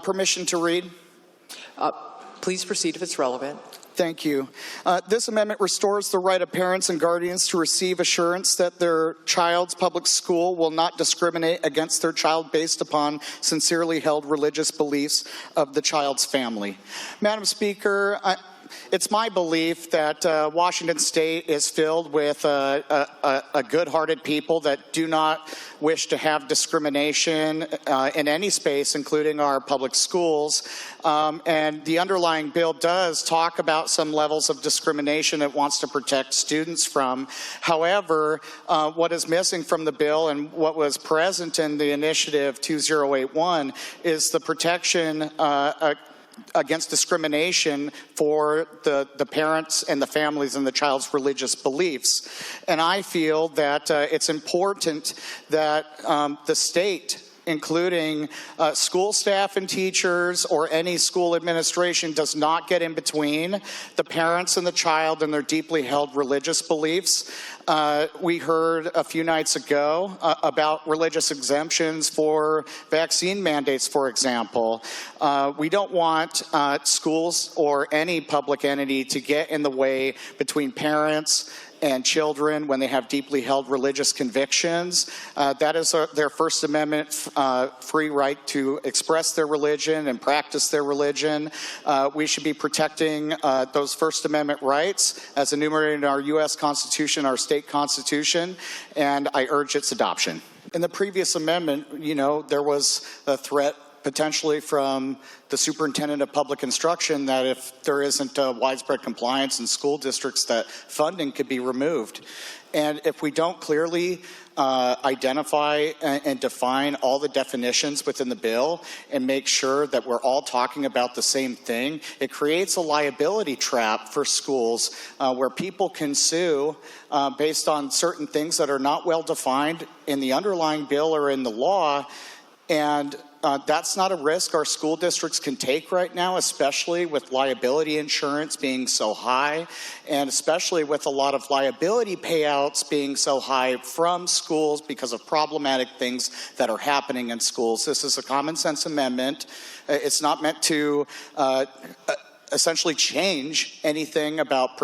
permission to read? Please proceed if it's relevant. Thank you. This amendment restores the right of parents and guardians to receive assurance that their child's public school will not discriminate against their child based upon sincerely held religious beliefs of the child's family. Madam Speaker, it's my belief that Washington State is filled with a good-hearted people that do not wish to have discrimination in any space, including our public schools. And the underlying bill does talk about some levels of discrimination it wants to protect students from. However, what is missing from the bill and what was present in the initiative 2081 is the protection against discrimination for the parents and the families and the child's religious beliefs. And I feel that it's important that the state, including school staff and teachers or any school administration, does not get in between the parents and the child and their deeply held religious beliefs. We heard a few nights ago about religious exemptions for vaccine mandates, for example. We don't want schools or any public entity to get in the way between parents and children when they have deeply held religious convictions. That is their First Amendment free right to express their religion and practice their religion. We should be protecting those First Amendment rights as enumerated in our U.S. Constitution, our state constitution, and I urge its adoption. In the previous amendment, there was a threat potentially from the superintendent of public instruction that if there isn't widespread compliance in school districts, that funding could be removed. And if we don't clearly identify and define all the definitions within the bill and make sure that we're all talking about the same thing, it creates a liability trap for schools where people can sue based on certain things that are not well defined in the underlying bill or in the law. And that's not a risk our school districts can take right now, especially with liability insurance being so high, and especially with a lot of liability payouts being so high from schools because of problematic things that are happening in schools. This is a common sense amendment. It's not meant to essentially change anything about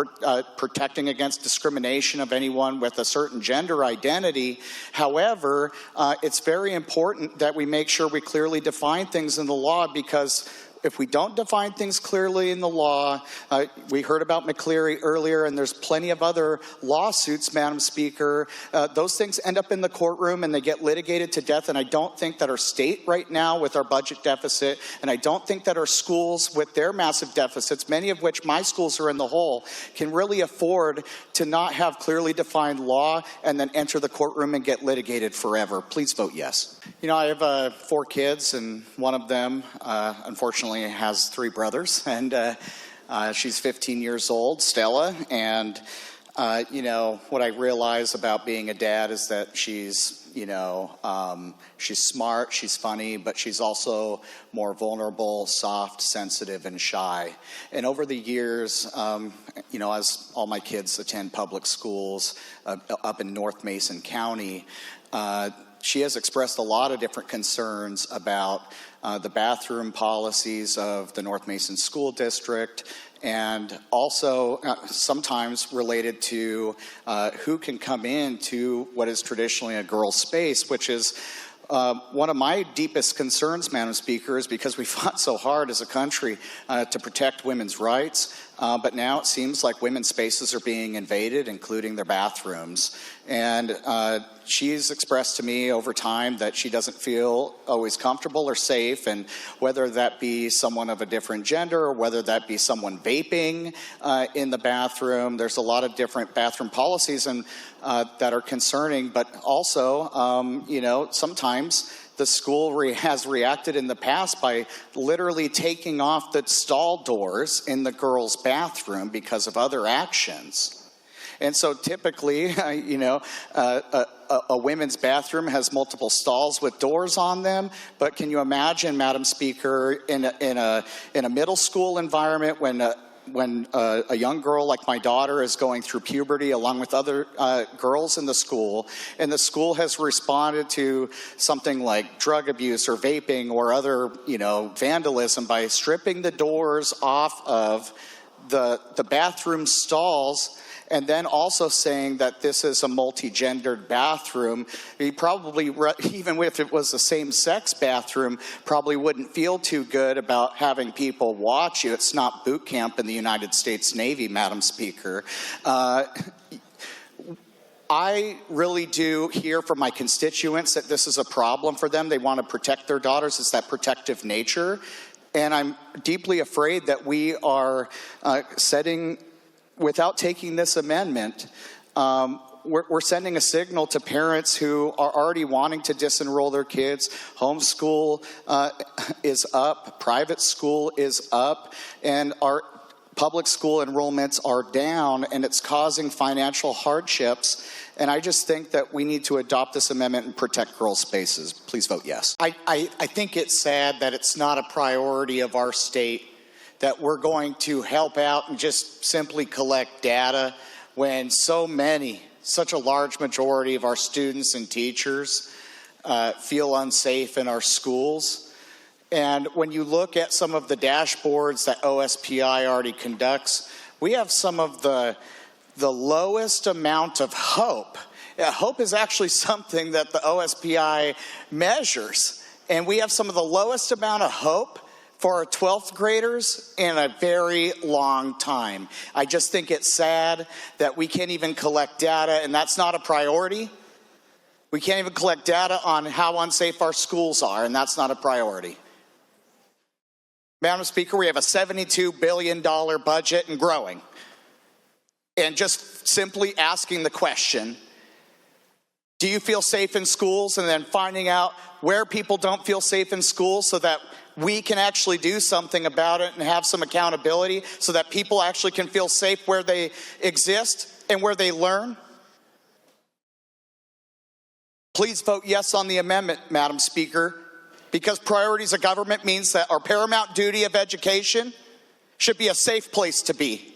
protecting against discrimination of anyone with a certain gender identity. However, it's very important that we make sure we clearly define things in the law, because if we don't define things clearly in the law, we heard about McCleary earlier, and there's plenty of other lawsuits, Madam Speaker. Those things end up in the courtroom and they get litigated to death, and I don't think that our state right now with our budget deficit, and I don't think that our schools with their massive deficits, many of which my schools are in the hole, can really afford to not have clearly defined law and then enter the courtroom and get litigated forever. Please vote yes. I have 4 kids, and one of them, unfortunately, has 3 brothers, and she's 15 years old, Stella, and what I realize about being a dad is that she's smart, she's funny, but she's also more vulnerable, soft, sensitive, and shy. And over the years, as all my kids attend public schools up in North Mason County, she has expressed a lot of different concerns about the bathroom policies of the North Mason School District, and also sometimes related to who can come into what is traditionally a girl's space, which is one of my deepest concerns, Madam Speaker, is because we fought so hard as a country to protect women's rights, but now it seems like women's spaces are being invaded, including their bathrooms. And she's expressed to me over time that she doesn't feel always comfortable or safe, and whether that be someone of a different gender or whether that be someone vaping in the bathroom, there's a lot of different bathroom policies and that are concerning, but also, sometimes the school has reacted in the past by literally taking off the stall doors in the girls' bathroom because of other actions. And so typically, a women's bathroom has multiple stalls with doors on them. But can you imagine, Madam Speaker, in a middle school environment when when a young girl like my daughter is going through puberty along with other girls in the school, and the school has responded to something like drug abuse or vaping or other, vandalism by stripping the doors off of the bathroom stalls, and then also saying that this is a multi-gendered bathroom. He probably, even if it was a same-sex bathroom, probably wouldn't feel too good about having people watch you. It's not boot camp in the United States Navy, Madam Speaker. I really do hear from my constituents that this is a problem for them. They want to protect their daughters. It's that protective nature. And I'm deeply afraid that we are without taking this amendment, we're sending a signal to parents who are already wanting to disenroll their kids. Homeschool is up, private school is up, and our public school enrollments are down, and it's causing financial hardships. And I just think that we need to adopt this amendment and protect girls' spaces. Please vote yes. I think it's sad that it's not a priority of our state that we're going to help out and just simply collect data when such a large majority of our students and teachers feel unsafe in our schools. And when you look at some of the dashboards that OSPI already conducts, we have some of the lowest amount of hope. Hope is actually something that the OSPI measures. And we have some of the lowest amount of hope for our 12th graders in a very long time. I just think it's sad that we can't even collect data, and that's not a priority. We can't even collect data on how unsafe our schools are, and that's not a priority. Madam Speaker, we have a $72 billion budget and growing. And just simply asking the question, do you feel safe in schools? And then finding out where people don't feel safe in schools so that we can actually do something about it and have some accountability so that people actually can feel safe where they exist and where they learn. Please vote yes on the amendment, Madam Speaker, because priorities of government means that our paramount duty of education should be a safe place to be.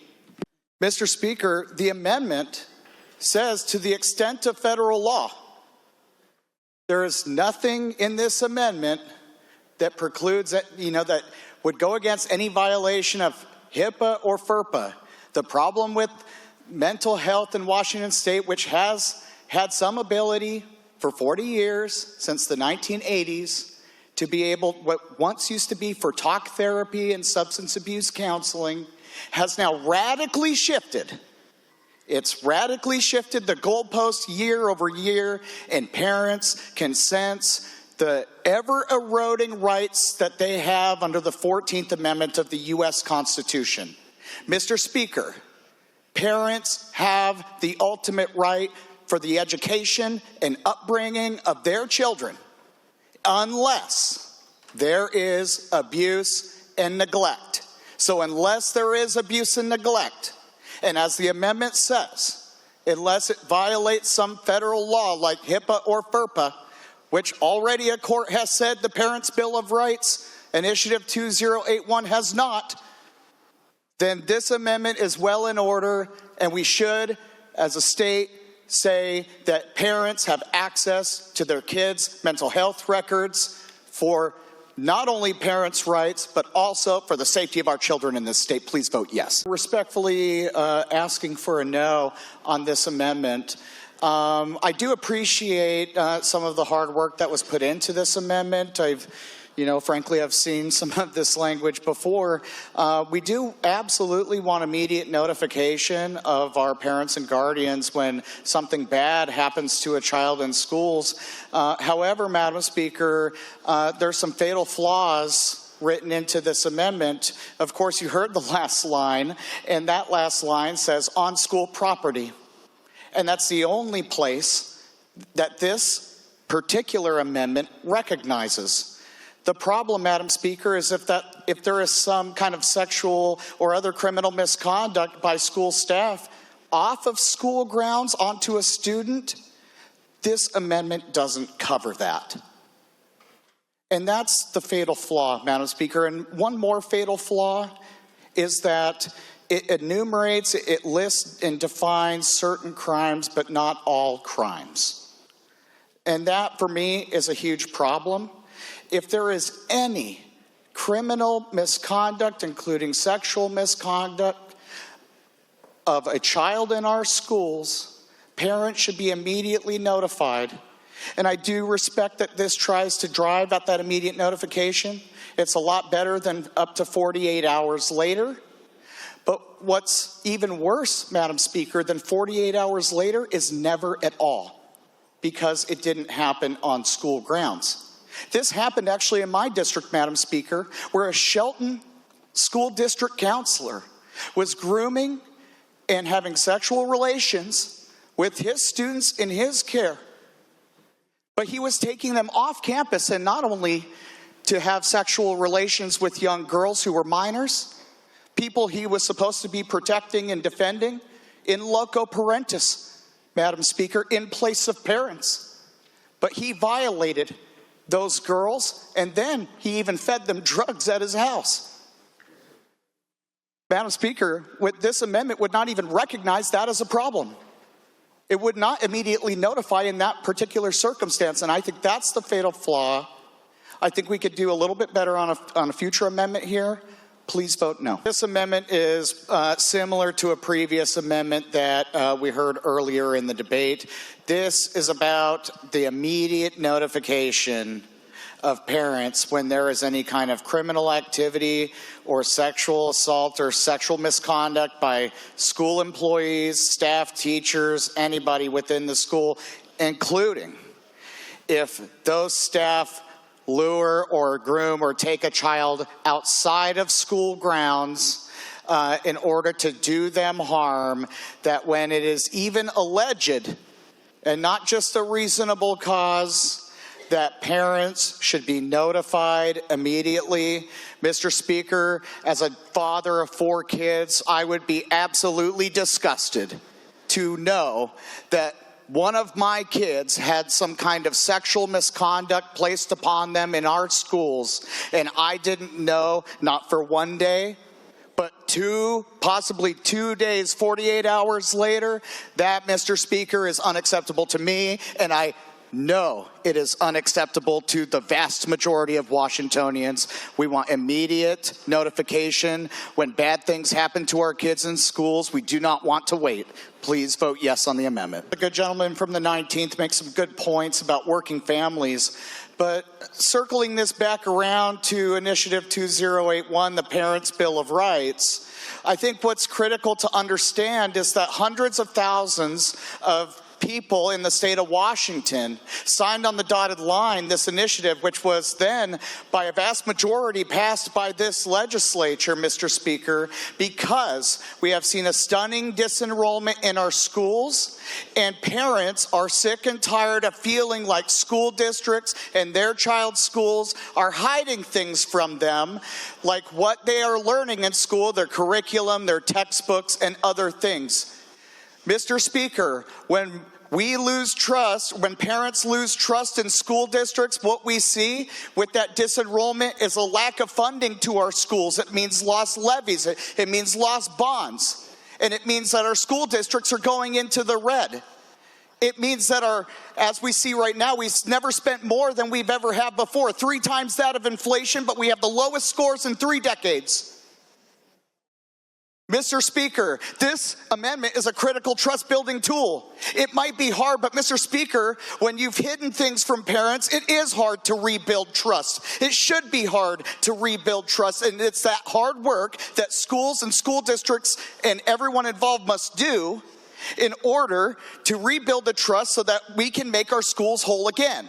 Mr. Speaker, the amendment says to the extent of federal law, there is nothing in this amendment that precludes that, that would go against any violation of HIPAA or FERPA. The problem with mental health in Washington State, which has had some ability for 40 years, since the 1980s, to be able, what once used to be for talk therapy and substance abuse counseling, has now radically shifted. It's radically shifted the goalpost year over year, and parents can sense the ever-eroding rights that they have under the 14th Amendment of the U.S. Constitution. Mr. Speaker, parents have the ultimate right for the education and upbringing of their children unless there is abuse and neglect. So unless there is abuse and neglect, and as the amendment says, unless it violates some federal law like HIPAA or FERPA, which already a court has said the Parents' Bill of Rights, Initiative 2081, has not, then this amendment is well in order, and we should, as a state, say that parents have access to their kids' mental health records for not only parents' rights, but also for the safety of our children in this state. Please vote yes. Respectfully asking for a no on this amendment. I do appreciate some of the hard work that was put into this amendment. Frankly, I've seen some of this language before. We do absolutely want immediate notification of our parents and guardians when something bad happens to a child in schools. However, Madam Speaker, there's some fatal flaws written into this amendment. Of course, you heard the last line, and that last line says on school property. And that's the only place that this particular amendment recognizes. The problem, Madam Speaker, is if there is some kind of sexual or other criminal misconduct by school staff off of school grounds onto a student, this amendment doesn't cover that. And that's the fatal flaw, Madam Speaker. And one more fatal flaw is that It enumerates, it lists and defines certain crimes, but not all crimes. And that, for me, is a huge problem. If there is any criminal misconduct, including sexual misconduct, of a child in our schools, parents should be immediately notified. And I do respect that this tries to drive at that immediate notification. It's a lot better than up to 48 hours later. But what's even worse, Madam Speaker, than 48 hours later is never at all, because it didn't happen on school grounds. This happened actually in my district, Madam Speaker, where a Shelton school district counselor was grooming and having sexual relations with his students in his care. But he was taking them off campus, and not only to have sexual relations with young girls who were minors, people he was supposed to be protecting and defending, in loco parentis, Madam Speaker, in place of parents. But he violated those girls, and then he even fed them drugs at his house. Madam Speaker, with this amendment would not even recognize that as a problem. It would not immediately notify in that particular circumstance, and I think that's the fatal flaw. I think we could do a little bit better on a future amendment here. Please vote no. This amendment is similar to a previous amendment that we heard earlier in the debate. This is about the immediate notification of parents when there is any kind of criminal activity or sexual assault or sexual misconduct by school employees, staff, teachers, anybody within the school, including if those staff lure or groom or take a child outside of school grounds in order to do them harm, that when it is even alleged and not just a reasonable cause, that parents should be notified immediately. Mr. Speaker, as a father of 4 kids, I would be absolutely disgusted to know that one of my kids had some kind of sexual misconduct placed upon them in our schools, and I didn't know, not for one day, but 2, possibly 2 days, 48 hours later. That, Mr. Speaker, is unacceptable to me, and I know it is unacceptable to the vast majority of Washingtonians. We want immediate notification when bad things happen to our kids in schools. We do not want to wait. Please vote yes on the amendment. The good gentleman from the 19th makes some good points about working families, but circling this back around to Initiative 2081, the Parents' Bill of Rights, I think what's critical to understand is that hundreds of thousands of people in the state of Washington signed on the dotted line this initiative, which was then by a vast majority passed by this legislature, Mr. Speaker, because we have seen a stunning disenrollment in our schools, and parents are sick and tired of feeling like school districts and their child's schools are hiding things from them, like what they are learning in school, their curriculum, their textbooks, and other things. Mr. Speaker, when we lose trust, when parents lose trust in school districts, what we see with that disenrollment is a lack of funding to our schools. It means lost levies. It means lost bonds. And it means that our school districts are going into the red. It means that as we see right now, we've never spent more than we've ever had before. 3 times that of inflation, but we have the lowest scores in 3 decades. Mr. Speaker, this amendment is a critical trust-building tool. It might be hard, but Mr. Speaker, when you've hidden things from parents, it is hard to rebuild trust. It should be hard to rebuild trust, and it's that hard work that schools and school districts and everyone involved must do in order to rebuild the trust so that we can make our schools whole again.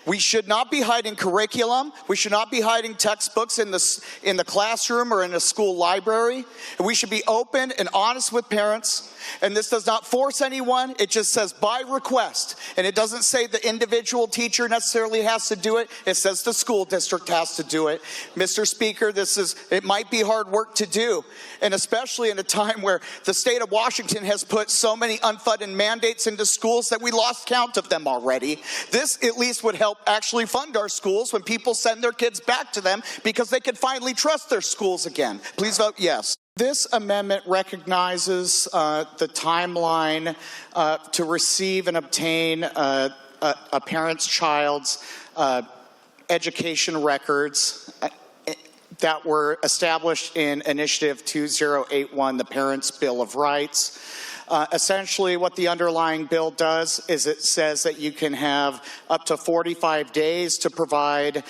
We should not be hiding curriculum. We should not be hiding textbooks in the classroom or in a school library. And we should be open and honest with parents. And this does not force anyone. It just says by request. And it doesn't say the individual teacher necessarily has to do it. It says the school district has to do it. Mr. Speaker, it might be hard work to do. And especially in a time where the state of Washington has put so many unfunded mandates into schools that we lost count of them already. This at least would help actually fund our schools when people send their kids back to them because they can finally trust their schools again. Please vote yes. This amendment recognizes the timeline to receive and obtain a parent's child's education records that were established in Initiative 2081, the Parents' Bill of Rights. Essentially, what the underlying bill does is it says that you can have up to 45 days to provide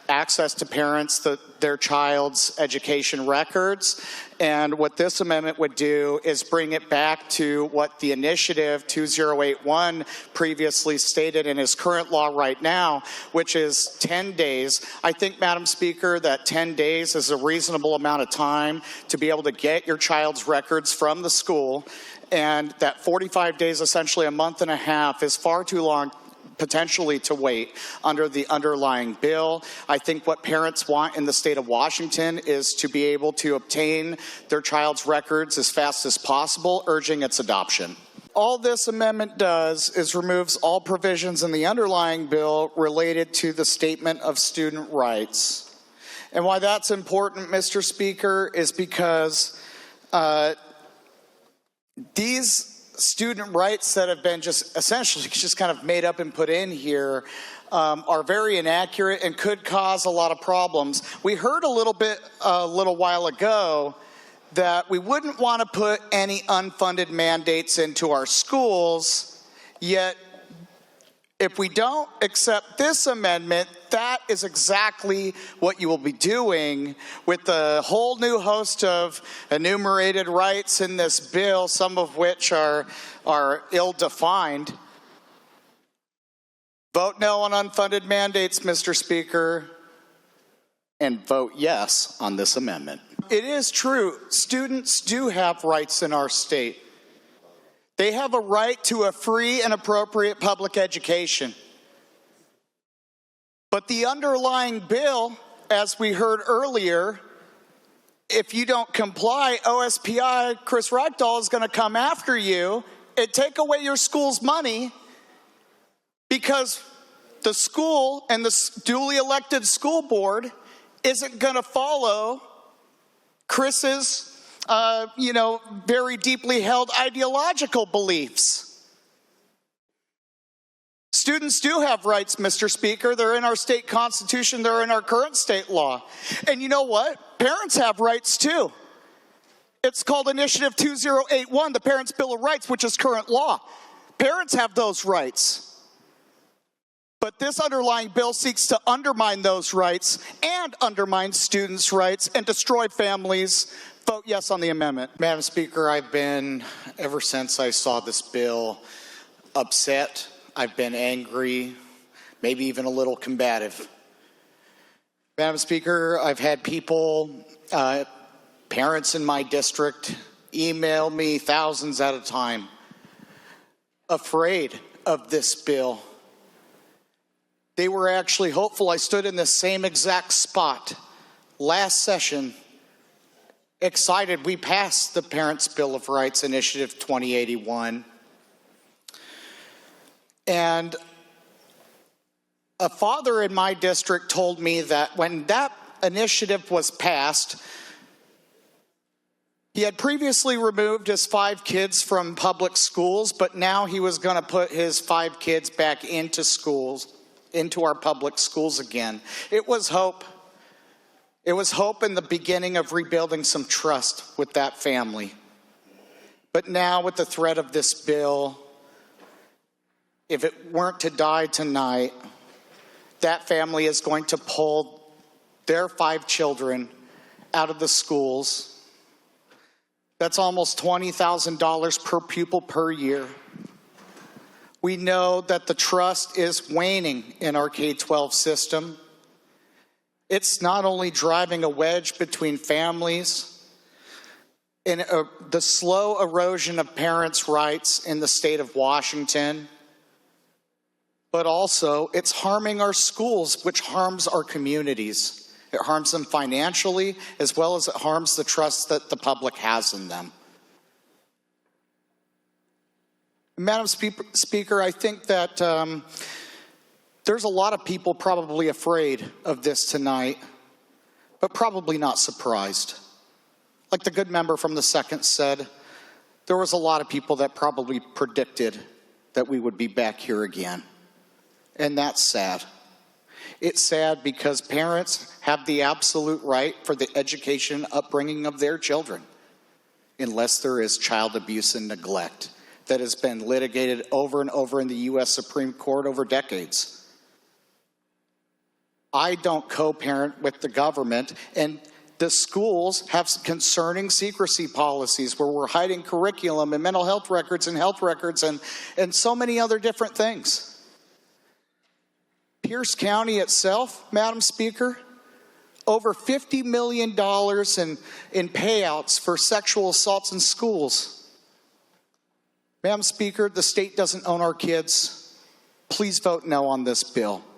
access to parents their child's education records. And what this amendment would do is bring it back to what the Initiative 2081 previously stated in its current law right now, which is 10 days. I think, Madam Speaker, that 10 days is a reasonable amount of time to be able to get your child's records from the school, and that 45 days, essentially a month and a half, is far too long potentially to wait under the underlying bill. I think what parents want in the state of Washington is to be able to obtain their child's records as fast as possible, urging its adoption. All this amendment does is removes all provisions in the underlying bill related to the Statement of Student Rights. And why that's important, Mr. Speaker, is because these student rights that have been just essentially just kind of made up and put in here are very inaccurate and could cause a lot of problems. We heard a little while ago that we wouldn't want to put any unfunded mandates into our schools, yet if we don't accept this amendment, that is exactly what you will be doing with the whole new host of enumerated rights in this bill, some of which are ill-defined. Vote no on unfunded mandates, Mr. Speaker, and vote yes on this amendment. It is true, students do have rights in our state. They have a right to a free and appropriate public education. But the underlying bill, as we heard earlier, if you don't comply, OSPI, Chris Ragdoll, is going to come after you and take away your school's money because the school and the duly elected school board isn't going to follow Chris's very deeply held ideological beliefs. Students do have rights, Mr. Speaker. They're in our state constitution. They're in our current state law. And you know what? Parents have rights too. It's called Initiative 2081, the Parents' Bill of Rights, which is current law. Parents have those rights. But this underlying bill seeks to undermine those rights and undermine students' rights and destroy families. Vote yes on the amendment. Madam Speaker, I've been, ever since I saw this bill, upset. I've been angry, maybe even a little combative. Madam Speaker, I've had people, parents in my district, email me thousands at a time, afraid of this bill. They were actually hopeful. I stood in the same exact spot last session, excited. We passed the Parents' Bill of Rights, Initiative 2081. And a father in my district told me that when that initiative was passed, he had previously removed his 5 kids from public schools, but now he was going to put his 5 kids back into schools, into our public schools again. It was hope. It was hope in the beginning of rebuilding some trust with that family. But now with the threat of this bill, if it weren't to die tonight, that family is going to pull their 5 children out of the schools. That's almost $20,000 per pupil per year. We know that the trust is waning in our K-12 system. It's not only driving a wedge between families and the slow erosion of parents' rights in the state of Washington, but also it's harming our schools, which harms our communities. It harms them financially, as well as it harms the trust that the public has in them. Madam Speaker, I think that there's a lot of people probably afraid of this tonight, but probably not surprised. Like the good member from the 2nd said, there was a lot of people that probably predicted that we would be back here again. And that's sad. It's sad because parents have the absolute right for the education and upbringing of their children, unless there is child abuse and neglect that has been litigated over and over in the U.S. Supreme Court over decades. I don't co-parent with the government, and the schools have concerning secrecy policies where we're hiding curriculum and mental health records and so many other different things. Pierce County itself, Madam Speaker, over $50 million in payouts for sexual assaults in schools. Madam Speaker, the state doesn't own our kids. Please vote no on this bill.